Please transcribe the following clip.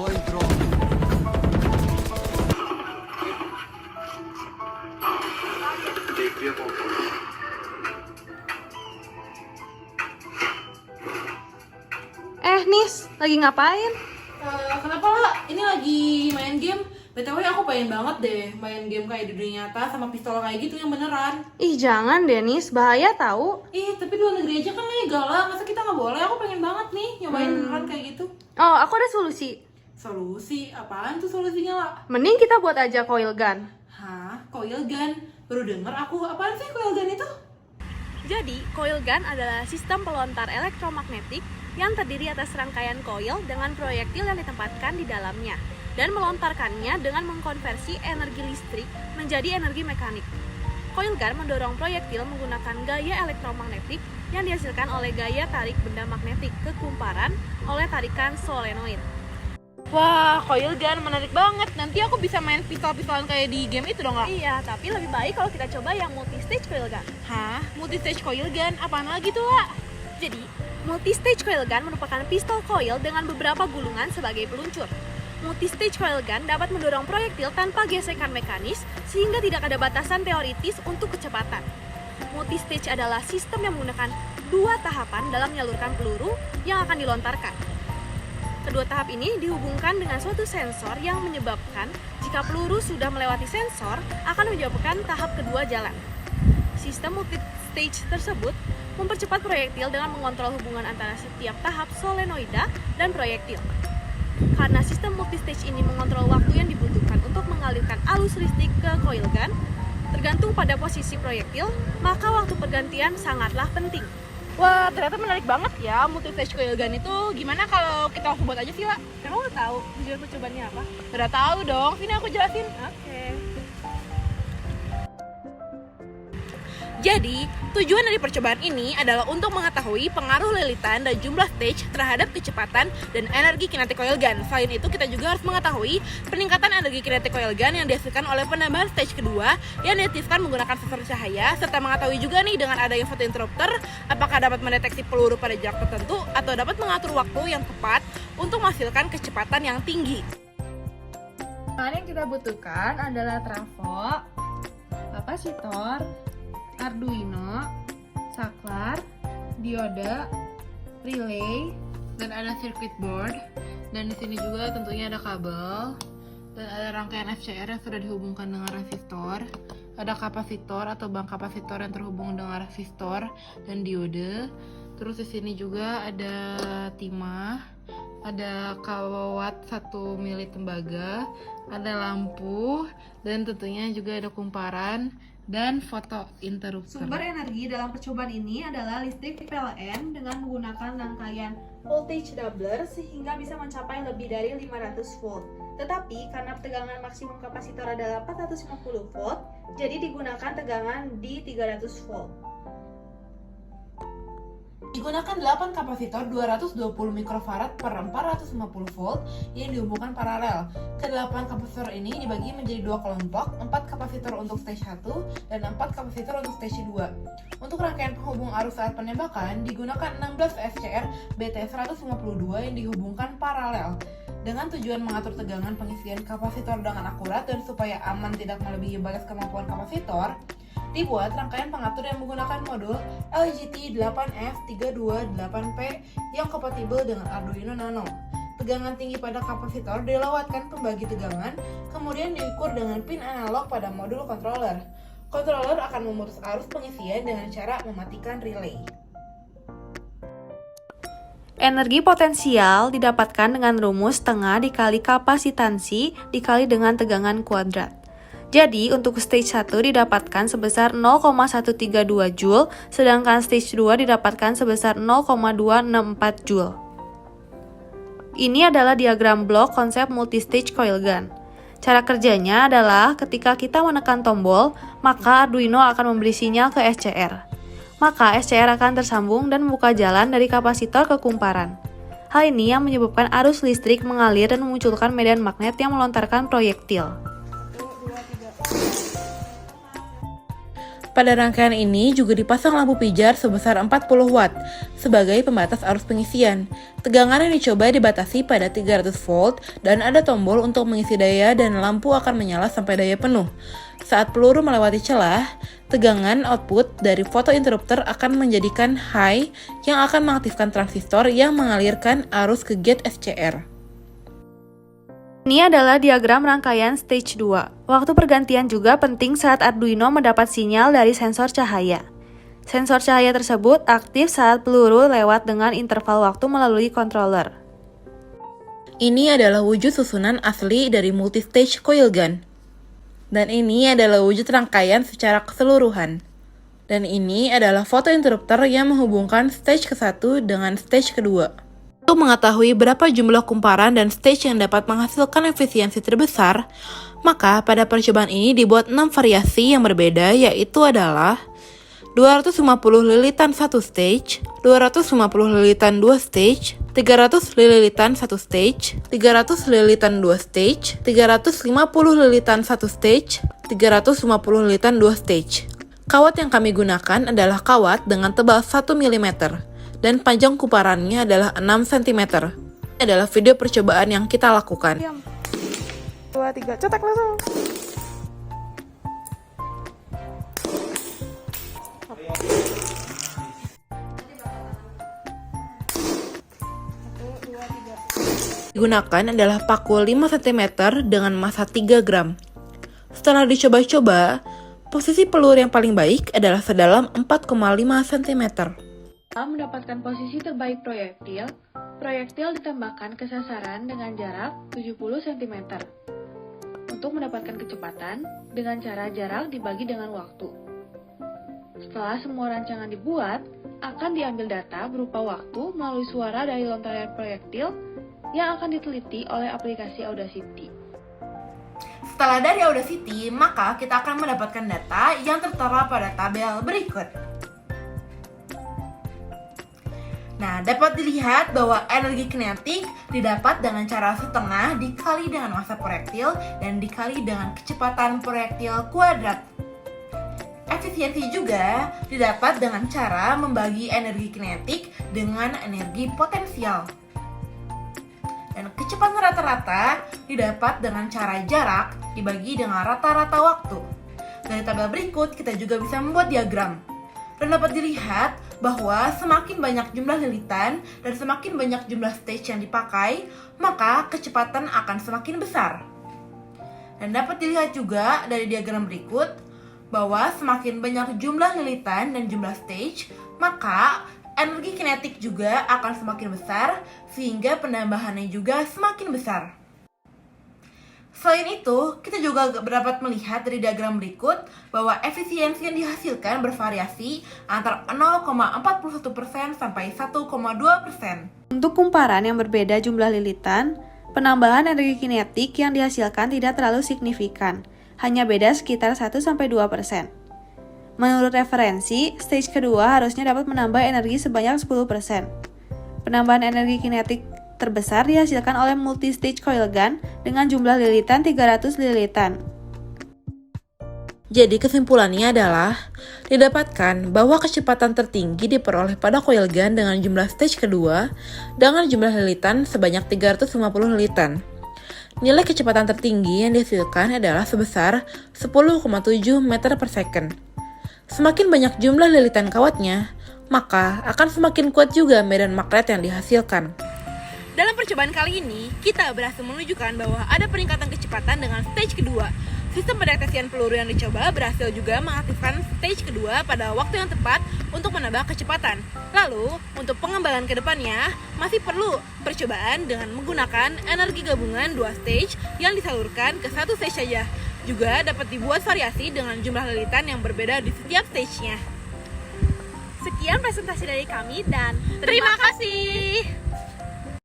Point drone. Nis, lagi ngapain? Kenapa lah? Ini lagi main game. BTW aku pengen banget deh main game kayak di dunia nyata sama pistol kayak gitu yang beneran. Ih jangan deh Nis, bahaya tahu. Tapi luar negeri aja kan legal lah. Masa kita nggak boleh? Aku pengen banget nih nyobain beneran kayak gitu. Oh, aku ada solusi. Solusi? Apaan tuh solusinya lah? Mending kita buat aja coil gun. Hah? Coil gun? Baru denger aku. Apaan sih coil gun itu? Jadi, coil gun adalah sistem pelontar elektromagnetik yang terdiri atas rangkaian koil dengan proyektil yang ditempatkan di dalamnya dan melontarkannya dengan mengkonversi energi listrik menjadi energi mekanik. Coil gun mendorong proyektil menggunakan gaya elektromagnetik yang dihasilkan oleh gaya tarik benda magnetik ke kumparan oleh tarikan solenoid. Wah, coil gun menarik banget. Nanti aku bisa main pistol-pistolan kayak di game itu dong, Kak? Iya, tapi lebih baik kalau kita coba yang multi-stage coil gun. Hah? Multi-stage coil gun? Apaan lagi tuh, Kak? Jadi, multi-stage coil gun merupakan pistol coil dengan beberapa gulungan sebagai peluncur. Multi-stage coil gun dapat mendorong proyektil tanpa gesekan mekanis sehingga tidak ada batasan teoritis untuk kecepatan. Multi-stage adalah sistem yang menggunakan dua tahapan dalam menyalurkan peluru yang akan dilontarkan. Kedua tahap ini dihubungkan dengan suatu sensor yang menyebabkan jika peluru sudah melewati sensor akan menyebabkan tahap kedua jalan. Sistem multi-stage tersebut mempercepat proyektil dengan mengontrol hubungan antara setiap tahap solenoida dan proyektil. Karena sistem multi-stage ini mengontrol waktu yang dibutuhkan untuk mengalirkan arus listrik ke coil gun, tergantung pada posisi proyektil, maka waktu pergantian sangatlah penting. Wah, ternyata menarik banget ya multi-stage coil gun itu. Gimana kalau kita langsung buat aja sih, lah? Kamu udah tahu tujuan percobaannya apa? Udah tahu dong, sini aku jelasin. Oke. Jadi, tujuan dari percobaan ini adalah untuk mengetahui pengaruh lilitan dan jumlah stage terhadap kecepatan dan energi kinetik coil gun. Selain itu, kita juga harus mengetahui peningkatan energi kinetik coil gun yang dihasilkan oleh penambahan stage kedua yang diaktifkan menggunakan sensor cahaya, serta mengetahui juga nih dengan adanya photo interrupter apakah dapat mendeteksi peluru pada jarak tertentu atau dapat mengatur waktu yang tepat untuk menghasilkan kecepatan yang tinggi. Bahan yang kita butuhkan adalah trafo, kapasitor, Arduino, saklar, diode, relay, Dan ada circuit board, dan di sini juga tentunya ada kabel, dan ada rangkaian FCR yang sudah dihubungkan dengan resistor. Ada kapasitor atau bank kapasitor yang terhubung dengan resistor dan diode. Terus di sini juga ada timah, ada kawat 1 mili tembaga, ada lampu, dan tentunya juga ada kumparan dan foto interrupter. Sumber energi dalam percobaan ini adalah listrik PLN dengan menggunakan rangkaian voltage doubler sehingga bisa mencapai lebih dari 500 volt. Tetapi karena tegangan maksimum kapasitor adalah 450 volt, jadi digunakan tegangan di 300 volt. Digunakan 8 kapasitor 220 mikrofarad per 450 volt yang dihubungkan paralel. Ke-8 kapasitor ini dibagi menjadi 2 kelompok, 4 kapasitor untuk stage 1 dan 4 kapasitor untuk stage 2. Untuk rangkaian penghubung arus saat penembakan digunakan 16 FCR BT152 yang dihubungkan paralel dengan tujuan mengatur tegangan pengisian kapasitor dengan akurat dan supaya aman tidak melebihi batas kemampuan kapasitor. Dibuat rangkaian pengatur yang menggunakan modul LGT8F328P yang kompatibel dengan Arduino Nano. Tegangan tinggi pada kapasitor dilewatkan pembagi tegangan, kemudian diukur dengan pin analog pada modul controller. Controller akan memutus arus pengisian dengan cara mematikan relay. Energi potensial didapatkan dengan rumus setengah dikali kapasitansi dikali dengan tegangan kuadrat. Jadi, untuk stage 1 didapatkan sebesar 0,132 Joule, sedangkan stage 2 didapatkan sebesar 0,264 Joule. Ini adalah diagram blok konsep multistage coil gun. Cara kerjanya adalah ketika kita menekan tombol, maka Arduino akan memberi sinyal ke SCR. Maka SCR akan tersambung dan membuka jalan dari kapasitor ke kumparan. Hal ini yang menyebabkan arus listrik mengalir dan memunculkan medan magnet yang melontarkan proyektil. Pada rangkaian ini juga dipasang lampu pijar sebesar 40 watt sebagai pembatas arus pengisian. Tegangan yang dicoba dibatasi pada 300 volt dan ada tombol untuk mengisi daya dan lampu akan menyala sampai daya penuh. Saat peluru melewati celah, tegangan output dari photointerrupter akan menjadikan high yang akan mengaktifkan transistor yang mengalirkan arus ke gate SCR. Ini adalah diagram rangkaian stage 2. Waktu pergantian juga penting saat Arduino mendapat sinyal dari sensor cahaya. Sensor cahaya tersebut aktif saat peluru lewat dengan interval waktu melalui controller. Ini adalah wujud susunan asli dari multi-stage coil gun. Dan ini adalah wujud rangkaian secara keseluruhan. Dan ini adalah photointerrupter yang menghubungkan stage ke-1 dengan stage kedua. Untuk mengetahui berapa jumlah kumparan dan stage yang dapat menghasilkan efisiensi terbesar, maka pada percobaan ini dibuat 6 variasi yang berbeda, yaitu adalah 250 lilitan 1 stage, 250 lilitan 2 stage, 300 lilitan 1 stage, 300 lilitan 2 stage, 350 lilitan 1 stage, 350 lilitan 2 stage. Kawat yang kami gunakan adalah kawat dengan tebal 1 mm dan panjang kumparannya adalah 6 cm. Ini adalah video percobaan yang kita lakukan. 2, 3, cetak langsung. Digunakan adalah paku 5 cm dengan massa 3 gram. Setelah dicoba-coba, posisi peluru yang paling baik adalah sedalam 4,5 cm. Setelah mendapatkan posisi terbaik proyektil ditembakkan ke sasaran dengan jarak 70 cm. Untuk mendapatkan kecepatan, dengan cara jarak dibagi dengan waktu. Setelah semua rancangan dibuat, akan diambil data berupa waktu melalui suara dari lontaran proyektil yang akan diteliti oleh aplikasi Audacity. Setelah dari Audacity, maka kita akan mendapatkan data yang tertera pada tabel berikut. Nah, dapat dilihat bahwa energi kinetik didapat dengan cara setengah dikali dengan massa proyektil dan dikali dengan kecepatan proyektil kuadrat. Efisiensi juga didapat dengan cara membagi energi kinetik dengan energi potensial. Dan kecepatan rata-rata didapat dengan cara jarak dibagi dengan rata-rata waktu. Dari tabel berikut, kita juga bisa membuat diagram. Dan dapat dilihat bahwa semakin banyak jumlah lilitan dan semakin banyak jumlah stage yang dipakai, maka kecepatan akan semakin besar. Dan dapat dilihat juga dari diagram berikut bahwa semakin banyak jumlah lilitan dan jumlah stage, maka energi kinetik juga akan semakin besar, sehingga penambahannya juga semakin besar. Selain itu, kita juga dapat melihat dari diagram berikut bahwa efisiensi yang dihasilkan bervariasi antara 0,41% sampai 1,2%. Untuk kumparan yang berbeda jumlah lilitan, penambahan energi kinetik yang dihasilkan tidak terlalu signifikan, hanya beda sekitar 1-2%. Menurut referensi, stage kedua harusnya dapat menambah energi sebanyak 10%. Penambahan energi kinetik terbesar dihasilkan oleh multi-stage coil gun dengan jumlah lilitan 300 lilitan. Jadi kesimpulannya adalah didapatkan bahwa kecepatan tertinggi diperoleh pada coil gun dengan jumlah stage kedua dengan jumlah lilitan sebanyak 350 lilitan. Nilai kecepatan tertinggi yang dihasilkan adalah sebesar 10,7 meter per second. Semakin banyak jumlah lilitan kawatnya, maka akan semakin kuat juga medan magnet yang dihasilkan. Dalam percobaan kali ini, kita berhasil menunjukkan bahwa ada peningkatan kecepatan dengan stage kedua. Sistem pendeteksian peluru yang dicoba berhasil juga mengaktifkan stage kedua pada waktu yang tepat untuk menambah kecepatan. Lalu, untuk pengembangan ke depannya, masih perlu percobaan dengan menggunakan energi gabungan 2 stage yang disalurkan ke 1 stage saja. Juga dapat dibuat variasi dengan jumlah lilitan yang berbeda di setiap stage-nya. Sekian presentasi dari kami dan terima kasih.